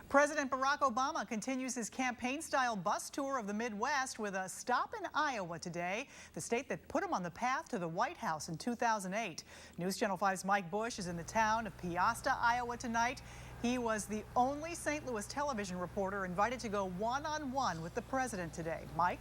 President Barack Obama continues his campaign-style bus tour of the Midwest with a stop in Iowa today, the state that put him on the path to the White House in 2008. News Channel 5's Mike Bush is in the town of Peosta, Iowa tonight. He was the only St. Louis television reporter invited to go one-on-one with the president today. Mike?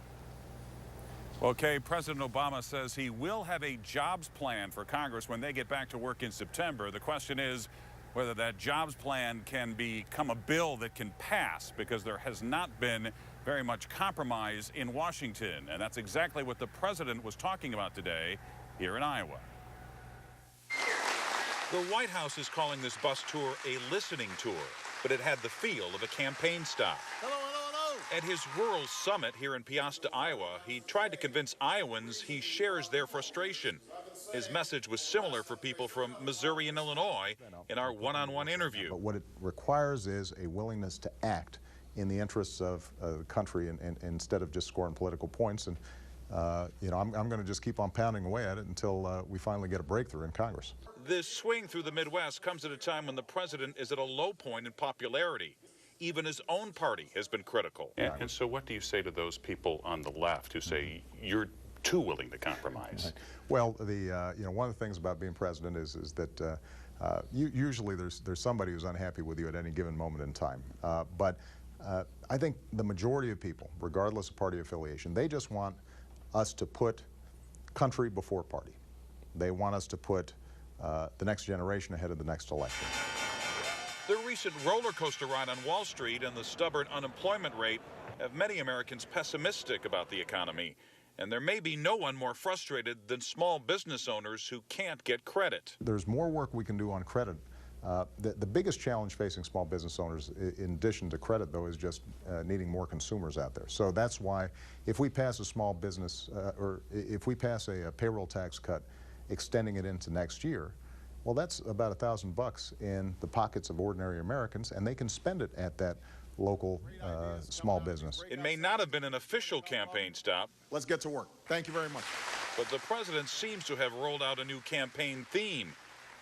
Okay, President Obama says he will have a jobs plan for Congress when they get back to work in September. The question is whether that jobs plan can become a bill that can pass, because there has not been very much compromise in Washington. And that's exactly what the president was talking about today here in Iowa. The White House is calling this bus tour a listening tour, but it had the feel of a campaign stop. Hello. At his rural summit here in Peosta, Iowa, he tried to convince Iowans he shares their frustration. His message was similar for people from Missouri and Illinois in our one-on-one interview. But what it requires is a willingness to act in the interests of the country and instead of just scoring political points. And, I'm going to just keep on pounding away at it until we finally get a breakthrough in Congress. This swing through the Midwest comes at a time when the president is at a low point in popularity. Even his own party has been critical. And so what do you say to those people on the left who say you're too willing to compromise? Well, one of the things about being president is that usually there's somebody who's unhappy with you at any given moment in time. But I think the majority of people, regardless of party affiliation, they just want us to put country before party. They want us to put the next generation ahead of the next election. The recent roller coaster ride on Wall Street and the stubborn unemployment rate have many Americans pessimistic about the economy. And there may be no one more frustrated than small business owners who can't get credit. There's more work we can do on credit. The biggest challenge facing small business owners, in addition to credit, though, is just needing more consumers out there. So that's why if we pass a small business, or if we pass a payroll tax cut, extending it into next year, well, that's about $1,000 in the pockets of ordinary Americans, and they can spend it at that local small business. It may not have been an official campaign stop. Let's get to work. Thank you very much. But the president seems to have rolled out a new campaign theme,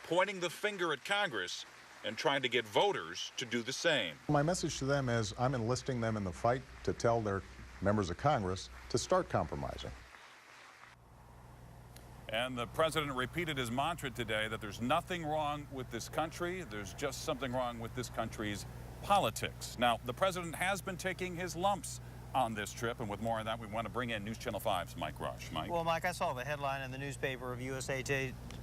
pointing the finger at Congress and trying to get voters to do the same. My message to them is I'm enlisting them in the fight to tell their members of Congress to start compromising. And the president repeated his mantra today that there's nothing wrong with this country. There's just something wrong with this country's politics. Now, the president has been taking his lumps on this trip, and with more on that, we want to bring in News Channel 5's Mike Rush. Mike? Well, Mike, I saw the headline in the newspaper of USA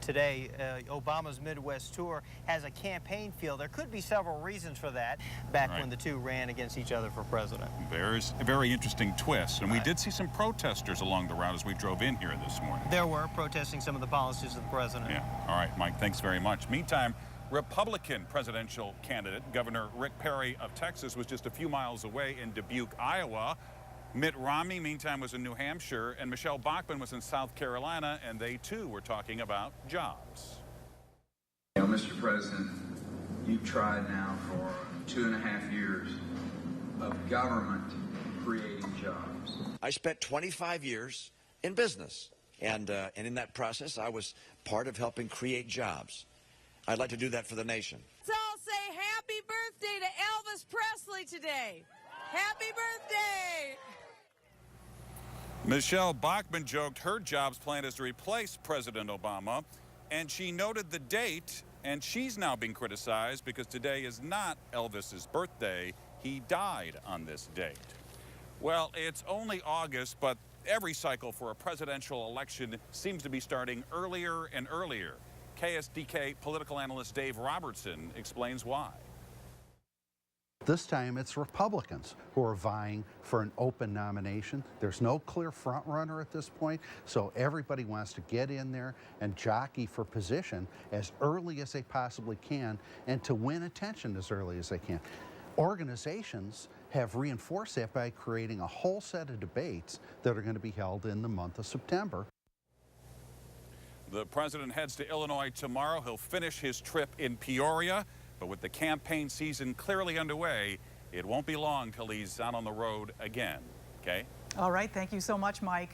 Today. Obama's Midwest tour has a campaign feel. There could be several reasons for that back when the two ran against each other for president. There's a very interesting twist, and we did see some protesters along the route as we drove in here this morning. There were protesting some of the policies of the president. Yeah. All right, Mike, thanks very much. Meantime, Republican presidential candidate Governor Rick Perry of Texas was just a few miles away in Dubuque, Iowa. Mitt Romney, meantime, was in New Hampshire, and Michelle Bachmann was in South Carolina, and they, too, were talking about jobs. Mr. President, you've tried now for 2.5 years of government creating jobs. I spent 25 years in business, and in that process, I was part of helping create jobs. I'd like to do that for the nation. So I'll say happy birthday to Elvis Presley today. Happy birthday! Michelle Bachmann joked her jobs plan is to replace President Obama, and she noted the date, and she's now being criticized because today is not Elvis's birthday. He died on this date. Well, it's only August, but every cycle for a presidential election seems to be starting earlier and earlier. KSDK political analyst Dave Robertson explains why. This time it's Republicans who are vying for an open nomination. There's no clear front runner at this point, so everybody wants to get in there and jockey for position as early as they possibly can and to win attention as early as they can. Organizations have reinforced that by creating a whole set of debates that are going to be held in the month of September. The president heads to Illinois tomorrow. He'll finish his trip in Peoria. But with the campaign season clearly underway, it won't be long till he's out on the road again. Okay? All right. Thank you so much, Mike.